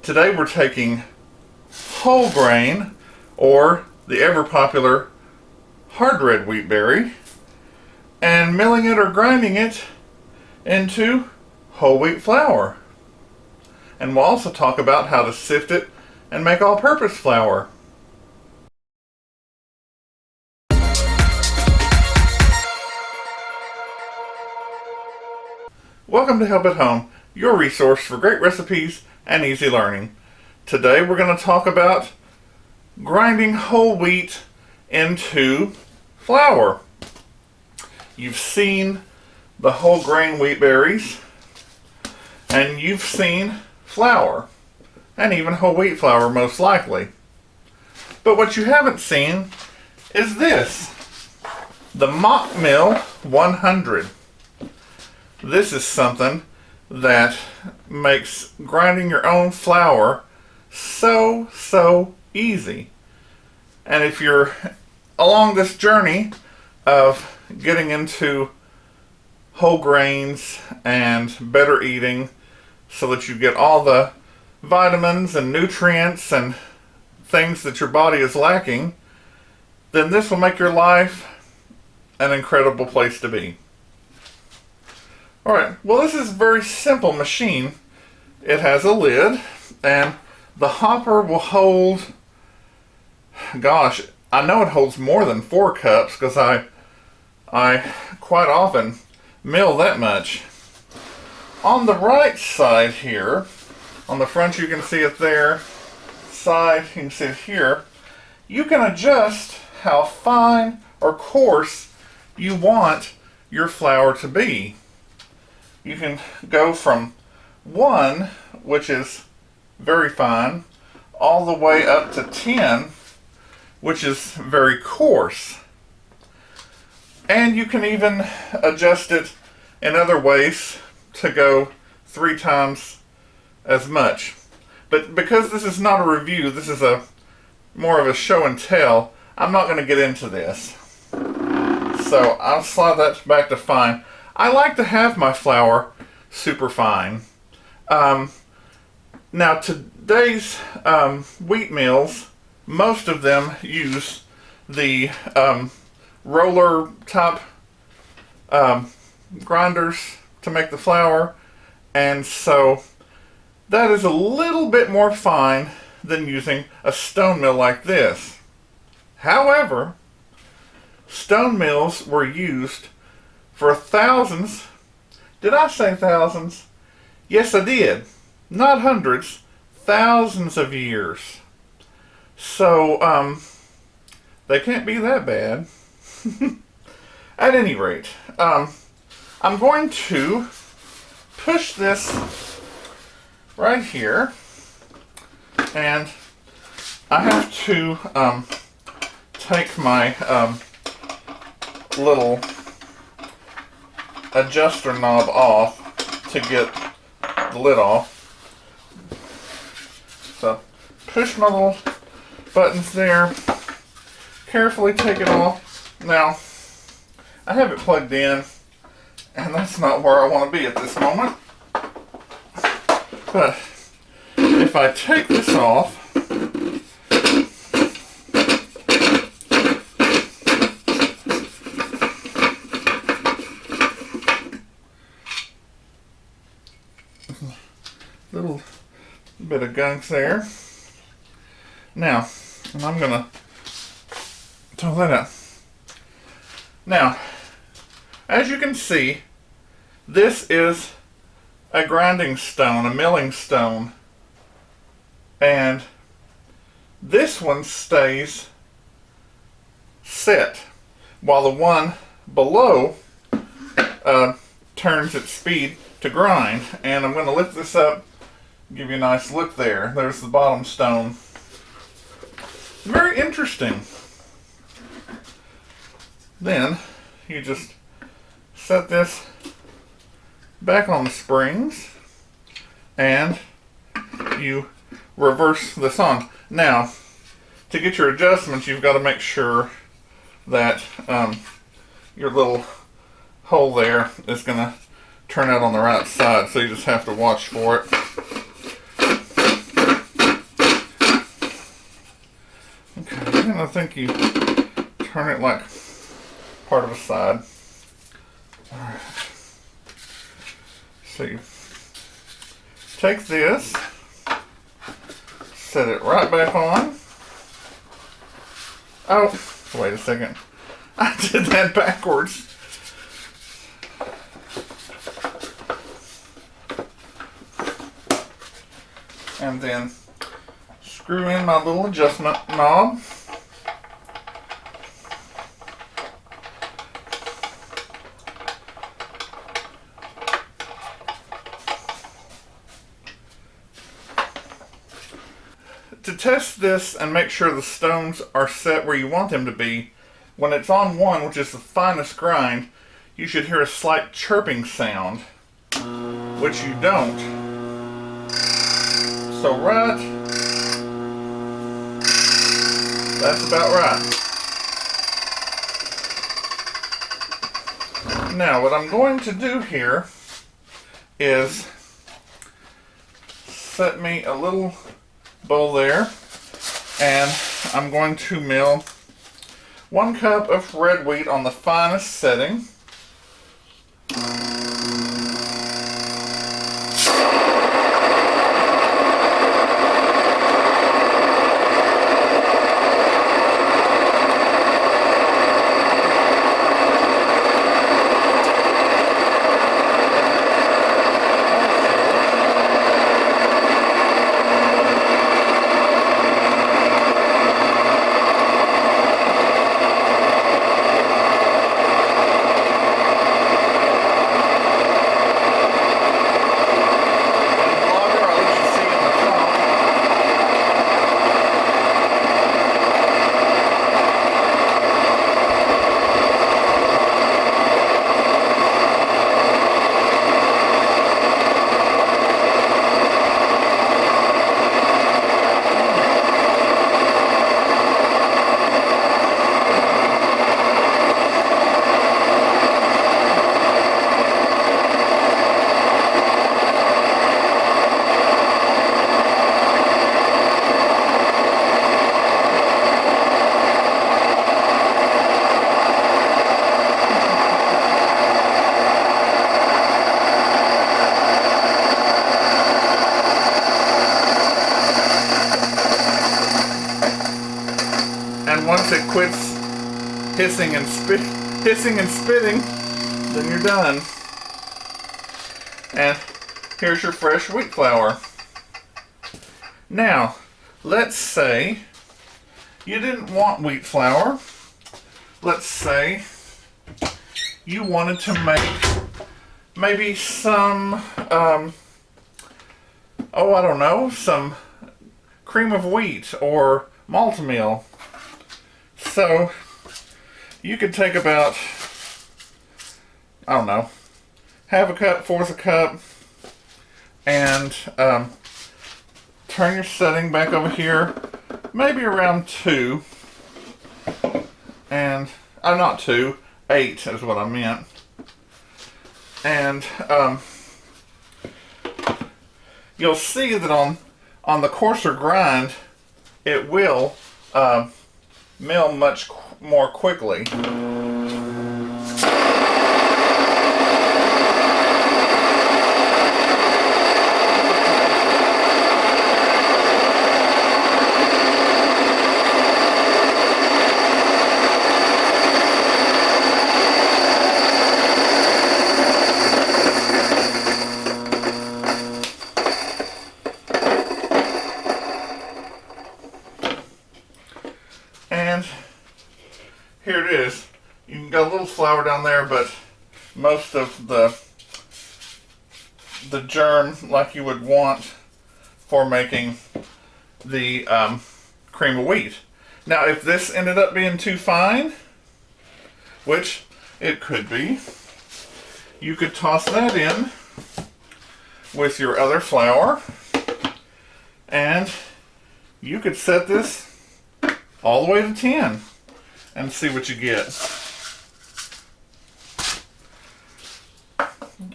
Today we're taking whole grain, or the ever popular hard red wheat berry, and milling it or grinding it into whole wheat flour. And we'll also talk about how to sift it and make all-purpose flour. Welcome to Help at Home, your resource for great recipes and easy learning. Today we're going to talk about grinding whole wheat into flour. You've seen the whole grain wheat berries, and you've seen flour, and even whole wheat flour most likely. But what you haven't seen is this, the Mock Mill 100. This is something that makes grinding your own flour so easy. And if you're along this journey of getting into whole grains and better eating so that you get all the vitamins and nutrients and things that your body is lacking, then this will make your life an incredible place to be. Alright, well, this is a very simple machine. It has a lid, and the hopper will hold, gosh, I know it holds more than 4 cups because I quite often mill that much. On the right side here, on the front you can see it there, side you can see it here, you can adjust how fine or coarse you want your flour to be. You can go from 1, which is very fine, all the way up to 10, which is very coarse. And you can even adjust it in other ways to go 3 times as much. But because this is not a review, this is more of a show and tell, I'm not going to get into this. So I'll slide that back to fine. I like to have my flour super fine. Now today's wheat mills, most of them use the roller top grinders to make the flour, and so that is a little bit more fine than using a stone mill like this. However, stone mills were used for thousands. Did I say thousands? Yes, I did. Not hundreds, thousands of years. So, they can't be that bad. At any rate, I'm going to push this right here, and I have to take my little adjuster knob off to get the lid off. So push my little buttons there, carefully take it off. Now I have it plugged in, and that's not where I want to be at this moment. But if I take this off, little bit of gunks there. Now, and I'm going to throw that out. Now, as you can see, this is a grinding stone, a milling stone, and this one stays set while the one below turns its speed to grind. And I'm going to lift this up, give you a nice look there. There's the bottom stone. Very interesting. Then you just set this back on the springs and you reverse this on. Now, to get your adjustments, you've got to make sure that your little hole there is going to turn out on the right side, so you just have to watch for it. And I think you turn it like part of a side. Alright. So you take this, set it right back on. Oh, wait a second. I did that backwards. And then screw in my little adjustment knob. To test this and make sure the stones are set where you want them to be, when it's on 1, which is the finest grind, you should hear a slight chirping sound, which you don't. So right, that's about right. Now what I'm going to do here is set me a little bowl there, and I'm going to mill 1 cup of red wheat on the finest setting. And once it quits hissing and spitting, then you're done. And here's your fresh wheat flour. Now, let's say you didn't want wheat flour. Let's say you wanted to make maybe some, I don't know, some cream of wheat or malt meal. So you could take about, I don't know, half a cup, fourth a cup, and turn your setting back over here, maybe around 2, and, not 2, 8 is what I meant. And you'll see that on the coarser grind, it will mill much more quickly. And here it is. You got a little flour down there, but most of the germ like you would want for making the cream of wheat. Now, if this ended up being too fine, which it could be, you could toss that in with your other flour, and you could set this all the way to 10 and see what you get.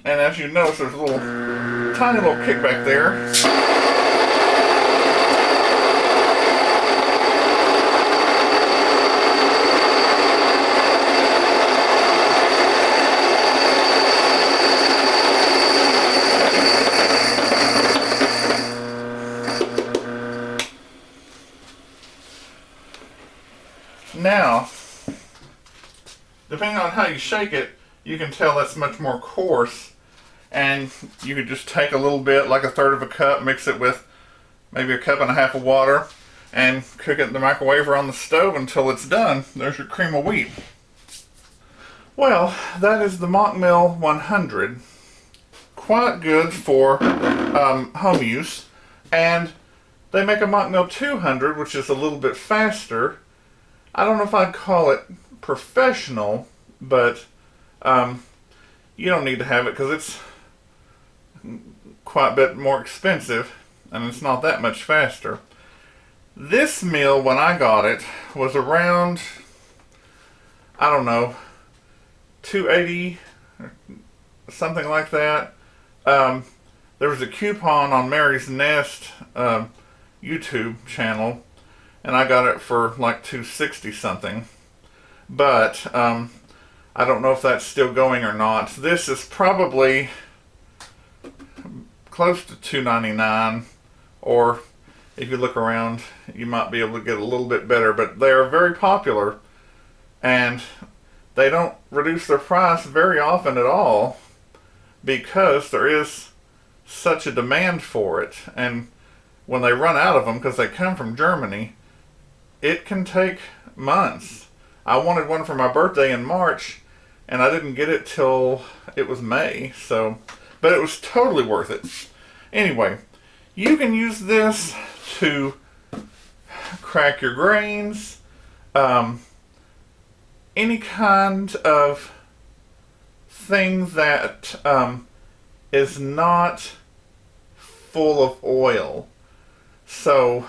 And as you notice, there's a tiny little kickback there. depending on how you shake it, you can tell that's much more coarse. And you could just take a little bit, like a third of a cup, mix it with maybe a cup and a half of water, and cook it in the microwave or on the stove until it's done. There's your cream of wheat. Well, that is the Mock Mill 100. Quite good for home use. And they make a Mock Mill 200, which is a little bit faster. I don't know if I'd call it professional, but you don't need to have it because it's quite a bit more expensive and it's not that much faster. This mill, when I got it, was around, I don't know, $2.80 or something like that. There was a coupon on Mary's Nest YouTube channel, and I got it for like $2.60 something. But I don't know if that's still going or not. This is probably close to $2.99, or if you look around, you might be able to get a little bit better. But they are very popular, and they don't reduce their price very often at all because there is such a demand for it. And when they run out of them, because they come from Germany, it can take months. I wanted one for my birthday in March, and I didn't get it till it was May. But it was totally worth it. Anyway, you can use this to crack your grains, any kind of thing that is not full of oil. So,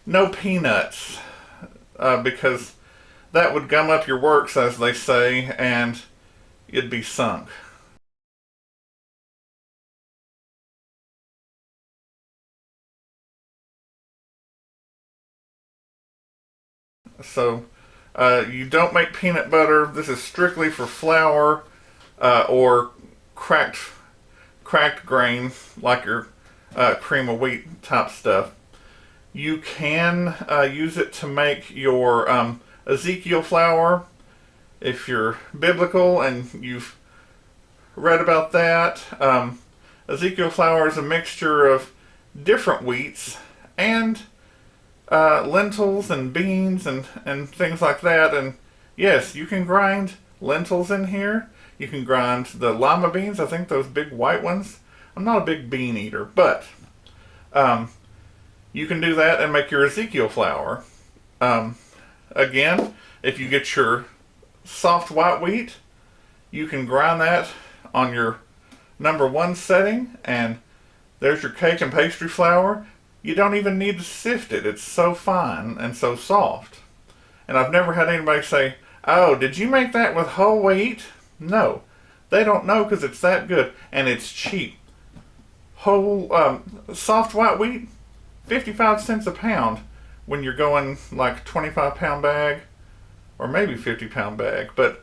no peanuts, because that would gum up your works, as they say, and you'd be sunk. So, you don't make peanut butter. This is strictly for flour or cracked grain, like your cream of wheat type stuff. You can use it to make your Ezekiel flour if you're biblical and you've read about that. Ezekiel flour is a mixture of different wheats and lentils and beans and things like that. And yes, you can grind lentils in here. You can grind the lima beans, I think those big white ones. I'm not a big bean eater, but you can do that and make your Ezekiel flour. Again, if you get your soft white wheat, you can grind that on your number 1 setting, and there's your cake and pastry flour. You don't even need to sift it. It's so fine and so soft. And I've never had anybody say, "Oh, did you make that with whole wheat?" No. They don't know because it's that good and it's cheap. Whole soft white wheat, 55 cents a pound when you're going like 25-pound bag or maybe 50-pound bag. But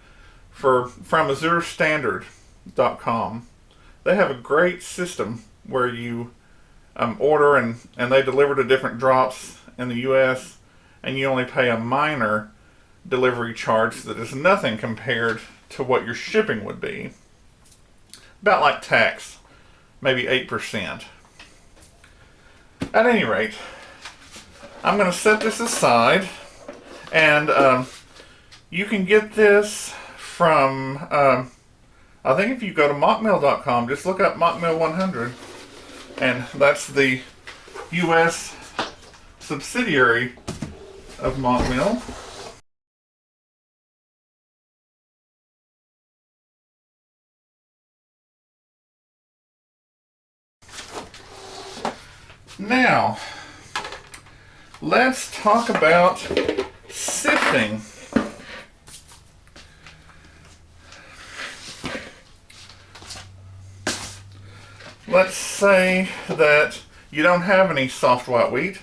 from AzureStandard.com, they have a great system where you order and they deliver to different drops in the U.S. and you only pay a minor delivery charge that is nothing compared to what your shipping would be. About like tax, maybe 8%. At any rate, I'm going to set this aside, and you can get this from, I think if you go to mockmill.com, just look up Mockmill 100, and that's the U.S. subsidiary of Mockmill. Now, let's talk about sifting. Let's say that you don't have any soft white wheat,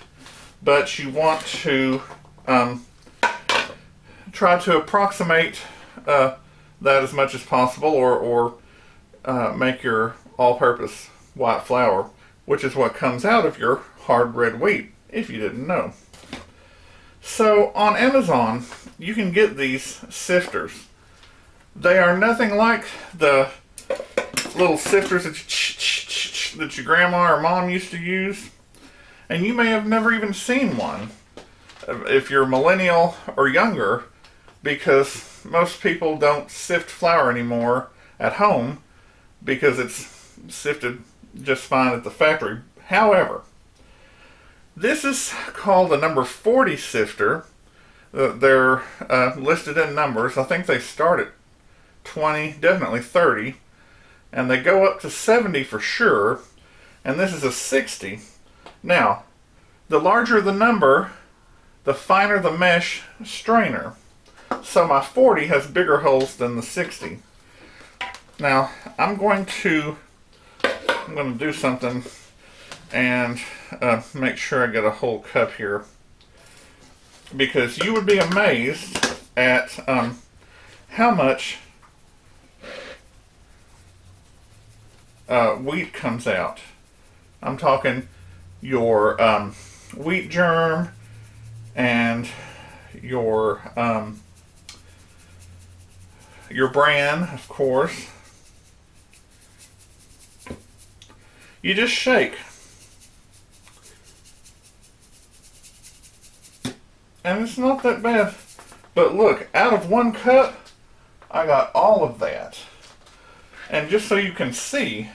but you want to try to approximate that as much as possible, or make your all-purpose white flour, which is what comes out of your hard red wheat, if you didn't know. So on Amazon, you can get these sifters. They are nothing like the little sifters that your grandma or mom used to use. And you may have never even seen one if you're millennial or younger, because most people don't sift flour anymore at home because it's sifted just fine at the factory. However, this is called a number 40 sifter. They're listed in numbers. I think they start at 20, definitely 30, and they go up to 70 for sure, and this is a 60. Now, the larger the number, the finer the mesh strainer. So my 40 has bigger holes than the 60. Now, I'm going to do something and make sure I get a whole cup here, because you would be amazed at how much wheat comes out. I'm talking your wheat germ and your bran, of course. You just shake. And it's not that bad. But look, out of 1 cup, I got all of that. And just so you can see,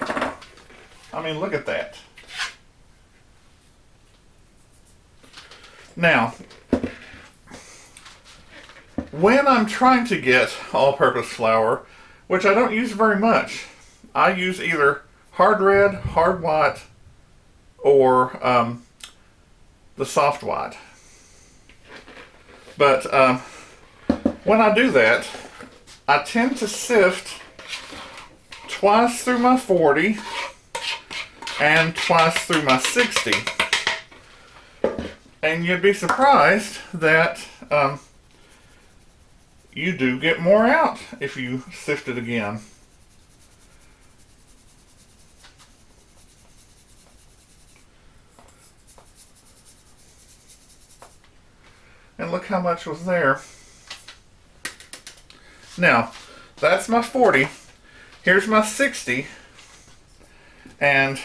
I mean, look at that. Now, when I'm trying to get all-purpose flour, which I don't use very much, I use either hard red, hard white, or the soft white. But when I do that, I tend to sift twice through my 40 and twice through my 60. And you'd be surprised that you do get more out if you sift it again. And look how much was there. Now, that's my 40. Here's my 60. And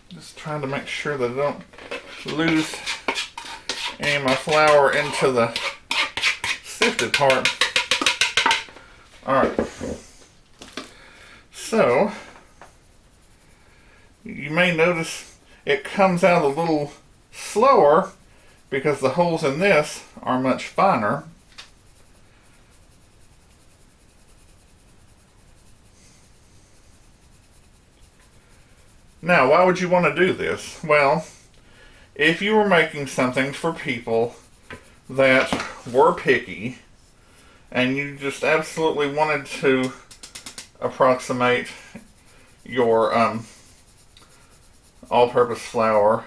just trying to make sure that I don't lose any of my flour into the sifted part. Alright. So, you may notice it comes out a little slower because the holes in this are much finer. Now, why would you want to do this? Well, if you were making something for people that were picky and you just absolutely wanted to approximate your all-purpose flour,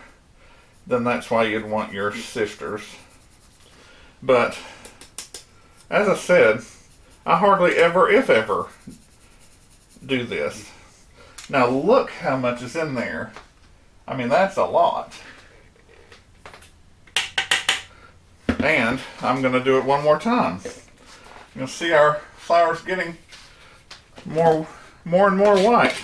then that's why you'd want your sifters. But, as I said, I hardly ever, if ever, do this. Now look how much is in there. I mean, that's a lot. And I'm going to do it one more time. You'll see our flour's getting more and more white.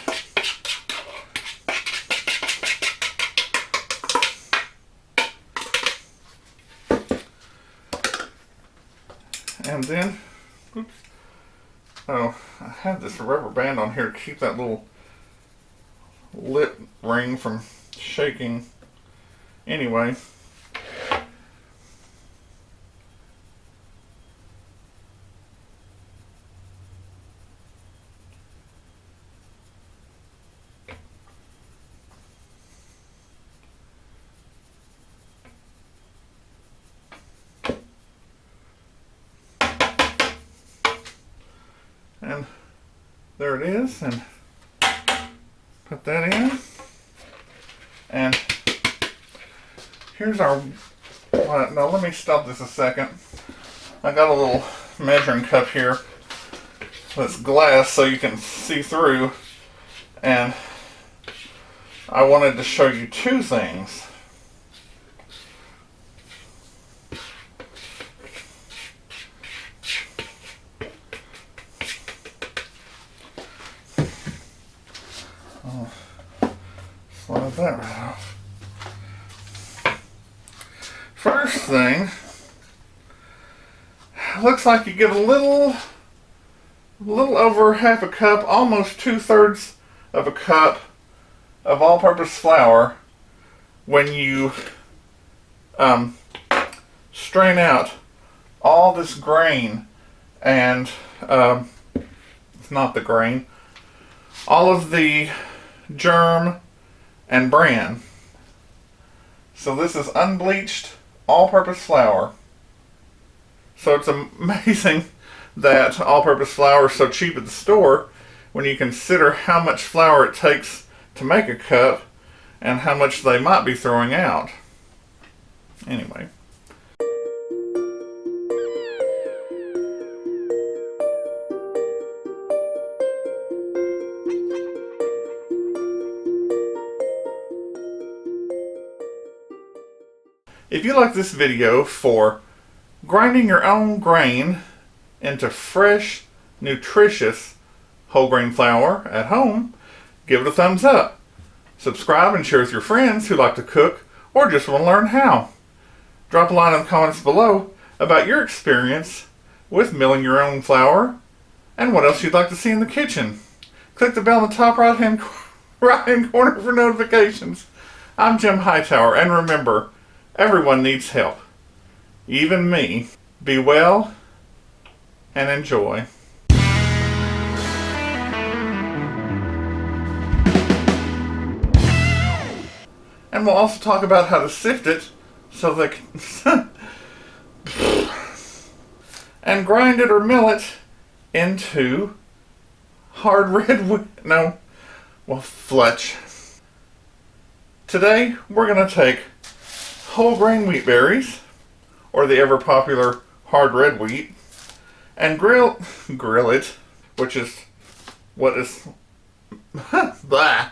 And then, oops. Oh, I had this rubber band on here to keep that little lip ring from shaking. Anyway. And there it is, and put that in. And here's our, now let me stop this a second. I got a little measuring cup here that's glass so you can see through. And I wanted to show you two things. Oh, slide that right off. First thing, looks like you get a little over half a cup, almost 2/3 of a cup of all-purpose flour when you strain out all this grain and it's not the grain, all of the germ and bran. So this is unbleached all-purpose flour. So it's amazing that all-purpose flour is so cheap at the store when you consider how much flour it takes to make a cup and how much they might be throwing out. Anyway. If you like this video for grinding your own grain into fresh, nutritious whole grain flour at home, give it a thumbs up. Subscribe and share with your friends who like to cook or just want to learn how. Drop a line in the comments below about your experience with milling your own flour and what else you'd like to see in the kitchen. Click the bell in the top right hand corner for notifications. I'm Jim Hightower, and remember, everyone needs help. Even me. Be well and enjoy. And we'll also talk about how to sift it so that and grind it or mill it into hard red wheat. Fletch. Today we're going to take whole grain wheat berries, or the ever popular hard red wheat, and grill it, which is what is blah.